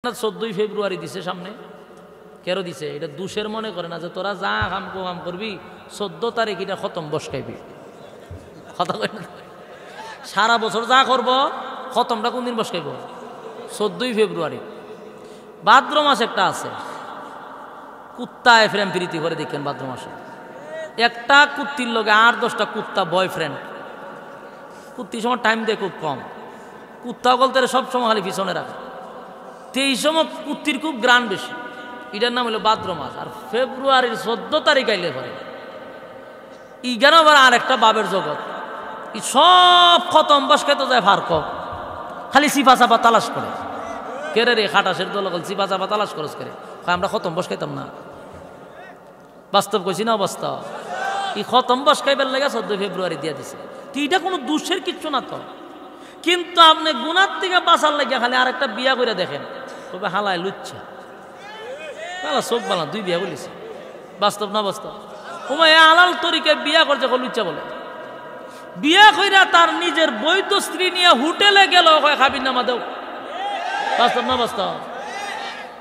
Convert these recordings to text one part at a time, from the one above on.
14 ফেব্রুয়ারি দিছে সামনে কেন দিছে এটা দুশের মনে করে না যে তোরা যা কাম করবি 14 তারিখ এটা খতম বসকাইবি কথা কই না সারা বছর যা করব খতমটা কোন দিন বসকাইব 14 ফেব্রুয়ারি ভাদ্র মাস একটা আছে কুত্তায় প্রেম প্রীতি করে দেখেন ভাদ্র মাসে একটা কুত্তির লগে 8-10টা কুত্তা বয়ফ্রেন্ড কুত্তির সময় টাইম দেয় খুব কম কুত্তা বলতে সব সময় খালি পিছনে রাখে এই সময় কুত্তির খুব গ্রান বেশি এটার নাম হলো ভাদ্র মাস আর ফেব্রুয়ারির 14 তারিখ আইলে পরে ইগানো আবার আরেকটা বাবের জগৎ ই সব খতম বসকাইতে যায় ফারক খালি সিফা চাপা তালাশ করে কেরে রে খাটাসের দল সিফা চাপা তালাশ খরচ করে আমরা খতম বসকাইতাম না বাস্তব কইছি না অবস্থা এই খতম বসকাইবার লাগে 14 ফেব্রুয়ারি দিয়া দিছে এটা কোনো দুঃখের কিচ্ছু না তো কিন্তু আপনি গুনার থেকে বাঁচার লাগে খালি আরেকটা বিয়া করে দেখেন তবে হালায় লুচ্ছা হালা চোখ বালা 2 বিয়া বলেছে বাস্তব না বাস্তব ওমায় আলাল তরিকে বিয়া করছে লুচ্ছা বলে বিয়া কইরা তার নিজের বৈধ স্ত্রী নিয়ে হোটেলে গেল খাবি নামা দেও বাস্তব না বাস্তব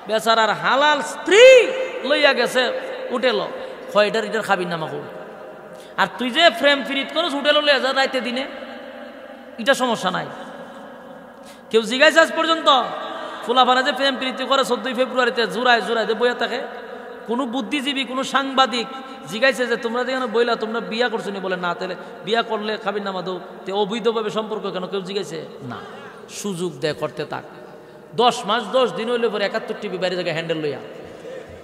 বেচারার হালাল স্ত্রী লইয়া গেছে হোটেল এটার এটার খাবি নামা কর আর তুই যে ফ্রেম ফিরিত করস হোটেল লইয়া যা রাইতে দিনে এটা সমস্যা নাই কেউ জিজ্ঞাসা আজ পর্যন্ত ফুলাফানা যে প্রেম প্রীতি করে 14 ফেব্রুয়ারিতে জোড়ায় জোড়ায় বইয়া থাকে কোনো বুদ্ধিজীবী কোনো সাংবাদিক জিজ্ঞাসা যে তোমরা যেখানে বইলা তোমরা বিয়া করছো নি বলে না তাহলে বিয়া করলে খাবি নামা দো তে অবৈধভাবে সম্পর্ক কেন কেউ জিজ্ঞাসে না সুযোগ দেয় করতে থাক 10 মাস 10 দিন হইলে পরে 71 টিভি বাইরে জায়গায় হ্যান্ডেল লইয়া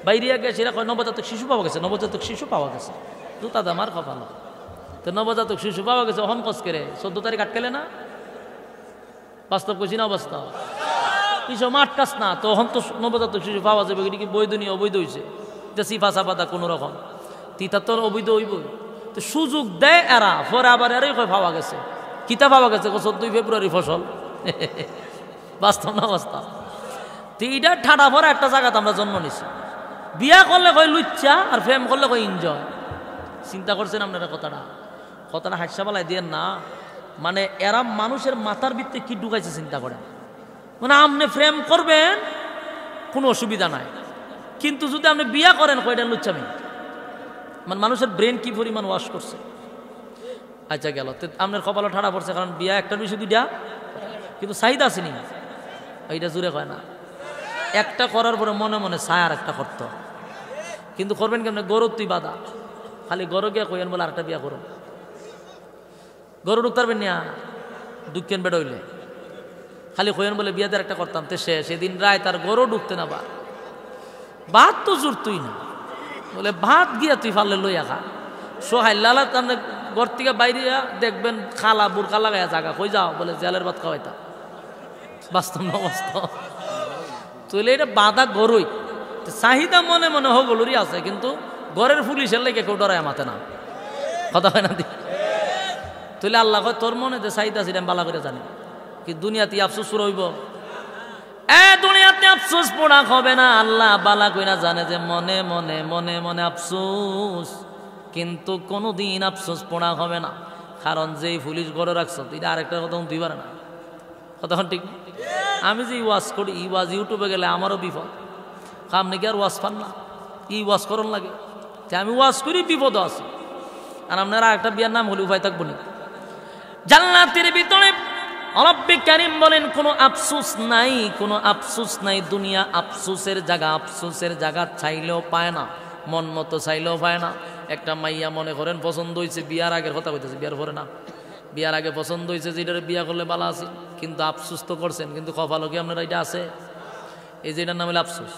বাইরে গেছে সেটা কয় নবজাতক শিশু পাওয়া গেছে নবজাতক শিশু পাওয়া গেছে জুতা দামার কপাল তো নবজাতক শিশু পাওয়া গেছে অহন কস করে 14 তারিখ আটকেলে না বাস্তব কইছি না বাস্তব কিছু মাঠ কাজ না তো অহন তো নবজাতক শিশু পাওয়া যাবে এটা কি বৈধ নিয়ে অবৈধ হয়েছে এটা সিফা সাফাতা কোনো রকম তিতা তোর অবৈধ হইবই তো সুযোগ দেয় এরা পরে আবার এরাই কয় পাওয়া গেছে কিতা পাওয়া গেছে 14 ফেব্রুয়ারি ফসল বাস্তব না বাস্তব তো এটা ঠাডা ভরা একটা জায়গাতে আমরা জন্ম নিছি বিয়া করলে কয় লুচ্চা আর প্রেম করলে কয় এনজয় চিন্তা করছেন আপনারা কথাটা হাস্যা বেলায় দিয়ে না মানে এরা মানুষের মাথার ভিত্তি কি ঢুকাইছে চিন্তা করেন মানে আপনি প্রেম করবেন কোনো অসুবিধা নাই কিন্তু যদি আপনি বিয়া করেন কয়টা লুচ্চামি মানে মানুষের ব্রেন কি পরিমাণ ওয়াশ করছে আচ্ছা গেল আপনার কপালে ঠাড়া পড়ছে কারণ বিয়া একটা বিষয় 2টা কিন্তু চাহিদা আসেনি এইটা জুড়ে কয় না একটা করার পরে মনে মনে চায় আর একটা করত কিন্তু করবেন কেমন গরু তুই বাধা খালি গরু গিয়া কইন বলে আরেকটা বিয়া করো গরু ঢুকতে পারবেন না দুঃখেন বেড় হইলে খালি কইন বলে বিয়াদের একটা করতাম তো সেদিন রায় তার গরু ঢুকতে না ভাত তো জোর তুই না বলে ভাত গিয়া তুই ফাললে লইয়া খা সোহাই লালা তামনে ঘর থেকে বাইরে দেখবেন খালা বুরকা লাগাইয়া জাগা কই যাও বলে জেলের ভাত খাওয়াইতা বাস্তব না বাস্তব তুইলে এটা বাধা গরুই চাহিদা মনে মনে হগলুরই আছে কিন্তু ঘরের পুলিশের লেগে কেউ ডরায় মাতে না কথা হয় না দি তুইলে আল্লাহ কয় তোর মনে যে চাহিদা আছে আমি বালা করে জানি কি দুনিয়াতে আফসোস রইব দুনিয়াতে আফসোস পড়া হবে না আল্লাহ বালা কইরা জানে যে মনে মনে মনে মনে আফসোস কিন্তু কোনোদিন আফসোস পড়া হবে না কারণ যেই পুলিশ ঘরে রাখছো এটা আরেকটা কথা তুই পারে না কতক্ষণ ঠিক আমি যে ওয়াজ করি ই ওয়াজ ইউটিউবে গেলে আমারও বিপদ আপনি কি আর ওয়াজ পান না ই ওয়াজ করন লাগে আমি ওয়াজ করি বিপদ আছে আর আপনারা একটা বিয়ার নাম হলে উপায় থাকবো না জান্নাতের ভিতরে রব্বে কারীম বলেন কোনো আফসোস নাই কোনো আফসোস নাই দুনিয়া আফসোসের জায়গা চাইলেও পায় না মন মতো চাইলেও পায় না একটা মাইয়া মনে করেন পছন্দ হয়েছে বিয়ার আগের কথা কইতেছে বিয়ার পরে না বিয়ার আগে পছন্দ হয়েছে যে এটার বিয়া করলে ভালো আছে কিন্তু আফসোস তো করছেন কিন্তু কপালও কি আপনারা এটা আছে এই যে এটার নাম হলো আফসোস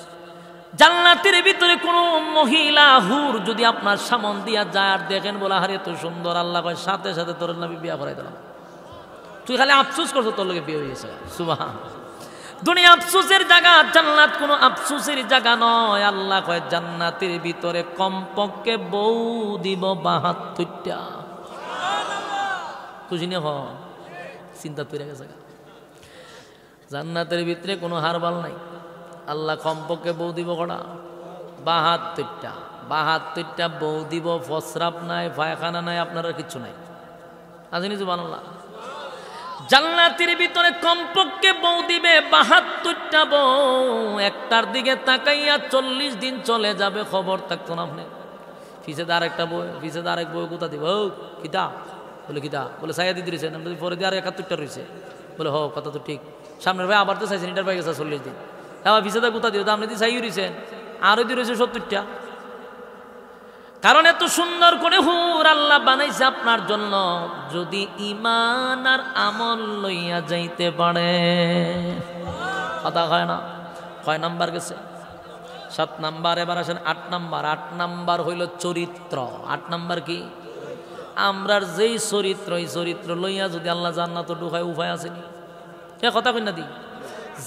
জান্নাতের ভিতরে কোনো মহিলা হুর যদি আপনার সামন দিয়া যায় আর দেখেন বলে আরে এত সুন্দর আল্লাহ কয় সাথে সাথে তোর নামে বিয়া করাই দিলাম তুই খালি আফসোস করছো তোর লোকে বিয়ে হয়ে গেছে সুবহান দুনিয়া আফসোসের জায়গা জান্নাত কোনো আফসোসের জায়গা নয় আল্লাহ কয় জান্নাতের ভিতরে কমপক্ষে বউ দিব 72টা খুশি নিয়ে চিন্তা তৈরি গেছে জান্নাতের ভিতরে কোনো হারবাল নাই আল্লাহ কমপক্ষে বউ দিব কটা 72টা বউ দিব ফসরাপ নাই পায়খানা নাই আপনারা কিচ্ছু নাই আসেনি সুবহানাল্লাহ জান্নাতের ভিতরে কমপক্ষে বউ দিবে ৭২টা বউ, একটার দিকে তাকাইয়া ৪০ দিন চলে যাবে, খবর থাকতো না আপনি। পিছে আরেকটা বউ, পিছে আরেক বউ কোথা দিব, ও কিতা বলে, কিতা বলে সাইয়া দিদি রয়েছেন, পরে দিয়ে আর ৭১টা রয়েছে, বলে হ কথা তো ঠিক, সামনের ভাই আবার তো চাইছেন, এটার পাই গেছে ৪০ দিন, আবার পিছে কোথা দিও, আপনি দিয়ে চাইও রয়েছেন, আরও দিয়ে রয়েছে ৭০টা। কারণ এত সুন্দর করে হুর আল্লাহ বানাইছে আপনার জন্য, যদি ঈমান আর আমল লইয়া যাইতে পারে। কথা হয় না? কয় নাম্বার গেছে? ৭ নাম্বার। এবার আসেন ৮ নাম্বার। ৮ নাম্বার হইল চরিত্র। ৮ নাম্বার কি? আমরার যেই চরিত্র, এই চরিত্র লইয়া যদি আল্লাহ জান্নাত ঢুকায়, উপায় আসেনি। সে কথা কই না দি,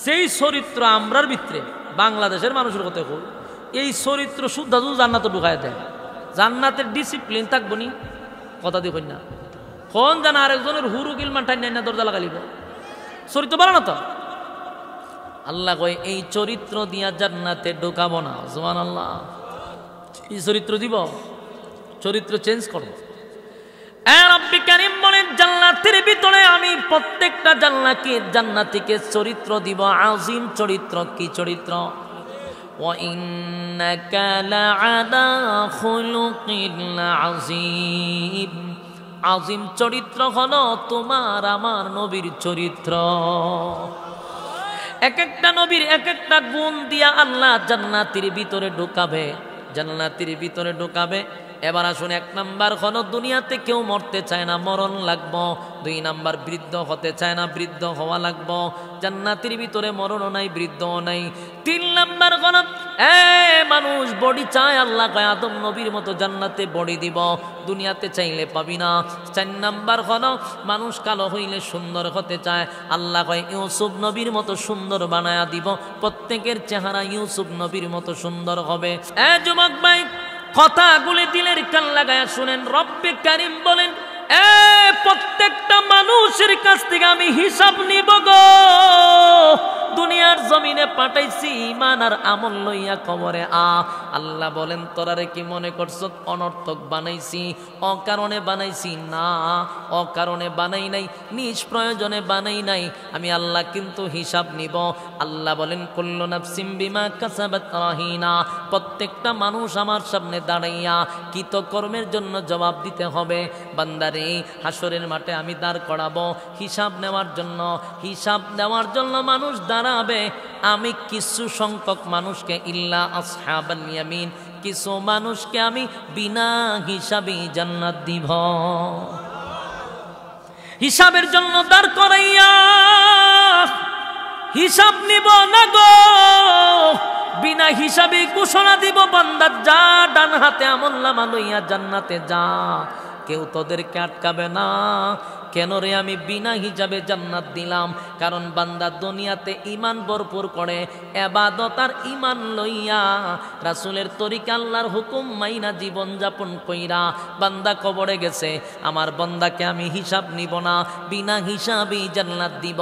যেই চরিত্র আমরার ভিতরে, বাংলাদেশের মানুষের কথা কই, এই চরিত্র শুদ্ধ যদি জান্নাত ঢুকায় দেয়, জান্নাতের ডিসিপ্লিন থাকবো নি। কথা দেখুন না, কোন জানা আরেকজনের হুরু গিলমান টাইন না দরজা লাগালিব, চরিত্র ভালো না তো। আল্লাহ কয় এই চরিত্র দিয়া জান্নাতে ঢুকাবো না। সুবহানাল্লাহ। এই চরিত্র দিব, চরিত্র চেঞ্জ করবো। রব্বি কারীম বলেন জান্নাতের ভিতরে আমি প্রত্যেকটা জান্নাতীকে চরিত্র দিব, আজিম চরিত্র। কি চরিত্র? وَإِنَّكَ لَعَلَى خُلُقٍ عَظِيمٍ। আজিম চরিত্র হলো তোমার আমার নবীর চরিত্র। এক একটা নবীর এক একটা গুণ দিয়া আল্লাহ জান্নাতের ভিতরে ঢুকাবে, জান্নাতের ভিতরে ঢুকাবে। এবার আসুন, ১ নাম্বার হলো দুনিয়াতে কেউ মরতে চায় না, মরণ লাগবো। ২ নাম্বার বৃদ্ধ হতে চায় না, বৃদ্ধ হওয়া লাগবো। জান্নাতের ভিতরে মরণও নাই, বৃদ্ধও নাই। ৩ নাম্বার হলো মানুষ বডি চায়, আল্লাহ কয় আদম নবীর মতো জান্নাতে বডি দিব, দুনিয়াতে চাইলে পাবি না। ৪ নাম্বার হলো মানুষ কালো হইলে সুন্দর হতে চায়, আল্লাহ কয় ইউসুফ নবীর মতো সুন্দর বানায়া দিব, প্রত্যেকের চেহারা ইউসুফ নবীর মতো সুন্দর হবে। যুবক ভাই, কথাগুলি দিলের কান লাগায়া শুনেন। রব্বে কারীম বলেন প্রত্যেকটা মানুষের কাছ থেকে আমি হিসাব নিব গো। দুনিয়ার জমিনে পাঠাইছি ঈমান আর আমল লইয়া কবরে আল্লাহ বলেন তোরারে কি মনে করছ অনর্থক বানাইছি? অকারণে বানাইছি না, অকারণে বানাই নাই, নিষ্প্রয়োজনে বানাই নাই। আমি আল্লাহ কিন্তু হিসাব নিব। আল্লাহ বলেন কুল্লু নাফসিম বিমা কাসাবাত রাহিনা। প্রত্যেকটা মানুষ আমার সামনে দাঁড়াইয়া কৃতকর্মের জন্য জবাব দিতে হবে। বান্দারে হাসরের মাঠে আমি দাঁড় করাবো হিসাব নেওয়ার জন্য। হিসাব নেওয়ার জন্য মানুষ দাঁড়াবে। আমি কিছু সংখ্যক মানুষকে ইল্লা আসহাবাল ইয়ামিন, কিছু মানুষকে আমি বিনা হিসাবে জান্নাত দিব। হিসাবের জন্য দাঁড় করাইয়া হিসাব নিব না গো, বিনা হিসাবে ঘোষণা দিব বান্দা যা, ডান হাতে আমলনামা লইয়া জান্নাতে যা। কেউ তোদেরকে আটকাবে না। কেন রে? আমি বিনা হিসাবে জান্নাত দিলাম। কারণ বান্দা দুনিয়াতে ঈমান ভরপুর করে, ইবাদত আর ঈমান লইয়া রাসূলের তরিকা আল্লাহর হুকুম মাইনা জীবন যাপন কইরা বান্দা কবরে গেছে। আমার বান্দাকে আমি হিসাব নিব না, বিনা হিসাবেই জান্নাত দিব।